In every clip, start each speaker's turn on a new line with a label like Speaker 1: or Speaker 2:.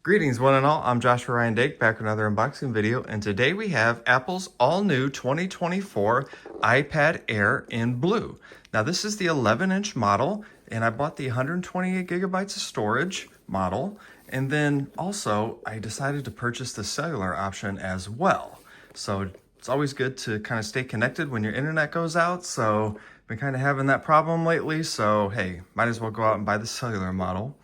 Speaker 1: Greetings one and all, I'm Joshua Ryan Dake back with another unboxing video, and today we have Apple's all-new 2024 iPad Air in blue. Now this is the 11-inch model, and I bought the 128 gigabytes of storage model, and then also I decided to purchase the cellular option as well. So it's always good to kind of stay connected when your internet goes out, so I've been kind of having that problem lately, so hey, might as well go out and buy the cellular model.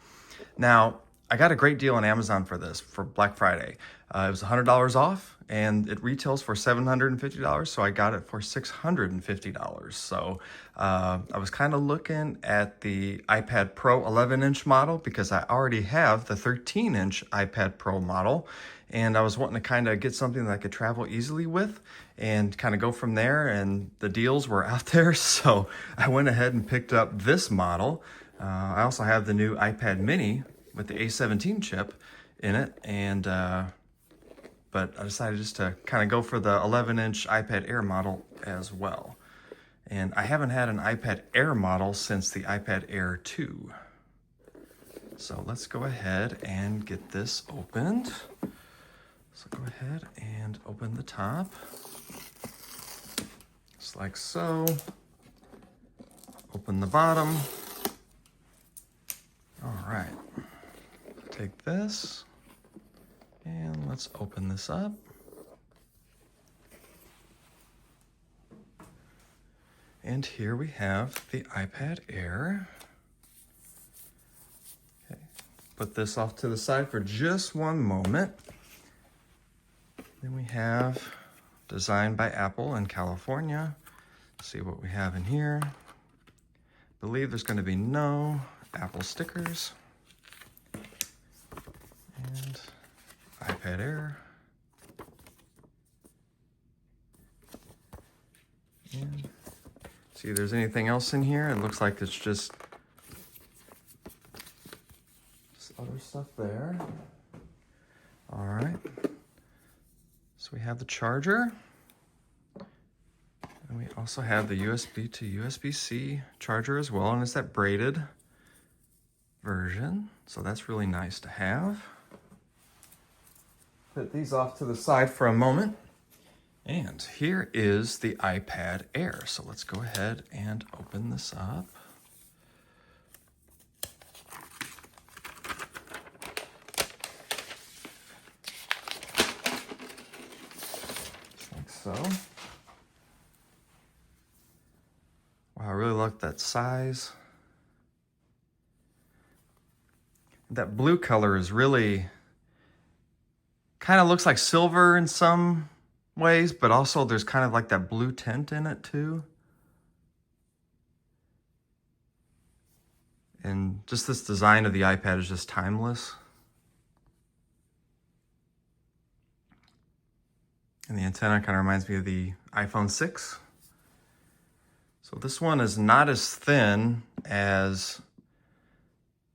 Speaker 1: Now, I got a great deal on Amazon for this, for Black Friday. It was $100 off, and it retails for $750, so I got it for $650. So I was kind of looking at the iPad Pro 11-inch model because I already have the 13-inch iPad Pro model, and I was wanting to kind of get something that I could travel easily with and kind of go from there, and the deals were out there, so I went ahead and picked up this model. I also have the new iPad mini with the A17 chip in it, and but I decided just to kind of go for the 11-inch iPad Air model as well. And I haven't had an iPad Air model since the iPad Air 2. So let's go ahead and get this opened. So go ahead and open the top, just like so. Open the bottom. All right. Take this and let's open this up. And here we have the iPad Air. Okay. Put this off to the side for just one moment. Then we have designed by Apple in California. Let's see what we have in here. I believe there's going to be no Apple stickers. And iPad Air. And see if there's anything else in here. It looks like it's just other stuff there. All right. So we have the charger. And we also have the USB to USB-C charger as well, and it's that braided version. So that's really nice to have. Put these off to the side for a moment. And here is the iPad Air. So let's go ahead and open this up. Just like so. Wow, I really like that size. That blue color is really kind of looks like silver in some ways, but also there's kind of like that blue tint in it too. And just this design of the iPad is just timeless. And the antenna kind of reminds me of the iPhone 6. So this one is not as thin as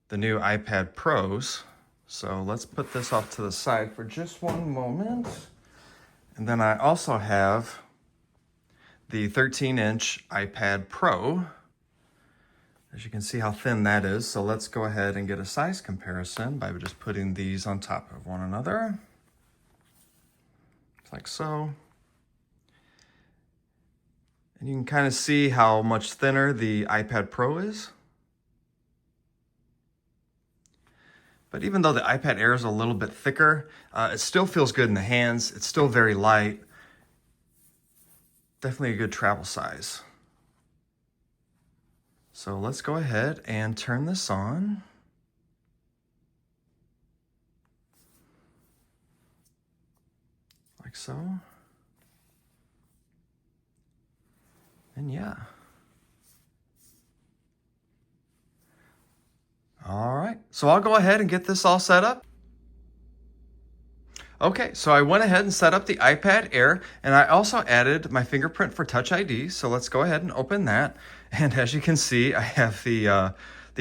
Speaker 1: the new iPad Pros. So let's put this off to the side for just one moment. And then I also have the 13-inch iPad Pro. As you can see how thin that is. So let's go ahead and get a size comparison by just putting these on top of one another. Like so. And you can kind of see how much thinner the iPad Pro is. But even though the iPad Air is a little bit thicker, it still feels good in the hands. It's still very light. Definitely a good travel size. So let's go ahead and turn this on. Like so. And yeah. All right, so I'll go ahead and get this all set up. Okay, so I went ahead and set up the iPad Air, and I also added my fingerprint for Touch ID. So let's go ahead and open that. And as you can see, I have the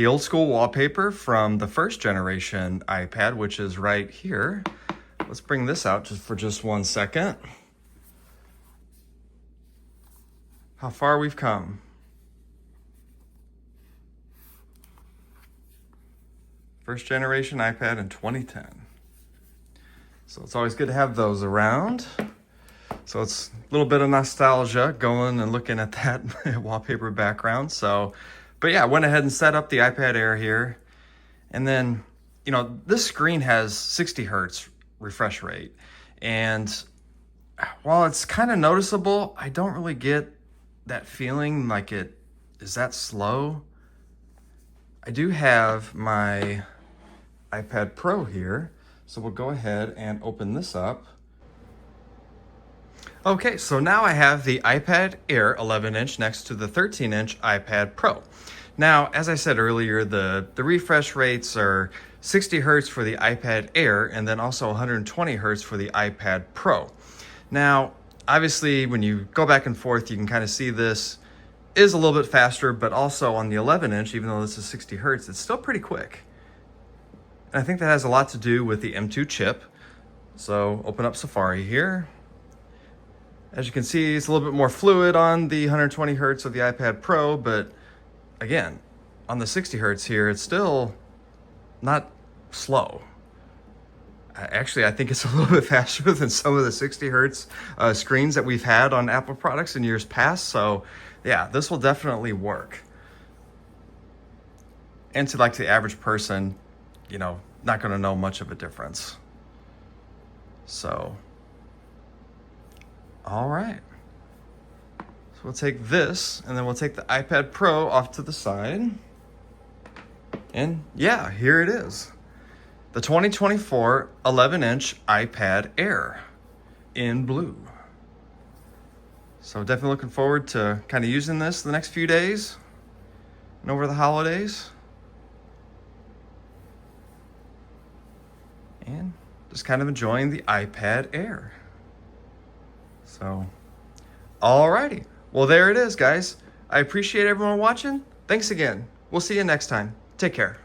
Speaker 1: old school wallpaper from the first generation iPad, which is right here. Let's bring this out for just 1 second. How far we've come. First generation iPad in 2010. So it's always good to have those around. So it's a little bit of nostalgia going and looking at that wallpaper background. So, but yeah, I went ahead and set up the iPad Air here. And then, you know, this screen has 60 hertz refresh rate. And while it's kind of noticeable, I don't really get that feeling like it is that slow. I do have my iPad Pro here. So we'll go ahead and open this up. Okay, so now I have the iPad Air 11-inch next to the 13-inch iPad Pro. Now, as I said earlier, the refresh rates are 60 hertz for the iPad Air and then also 120 hertz for the iPad Pro. Now, obviously, when you go back and forth, you can kind of see this is a little bit faster, but also on the 11-inch, even though this is 60 hertz, it's still pretty quick. And I think that has a lot to do with the M2 chip. So open up Safari here. As you can see, it's a little bit more fluid on the 120 hertz of the iPad Pro, but again, on the 60 hertz here, it's still not slow. Actually, I think it's a little bit faster than some of the 60 hertz screens that we've had on Apple products in years past. So yeah, this will definitely work. And to like the average person, you know, not going to know much of a difference. So, all right. So we'll take this and then we'll take the iPad Pro off to the side. And yeah, here it is. The 2024 11-inch iPad Air in blue. So definitely looking forward to kind of using this the next few days and over the holidays. And just kind of enjoying the iPad Air. So, alrighty. Well, there it is, guys. I appreciate everyone watching. Thanks again. We'll see you next time. Take care.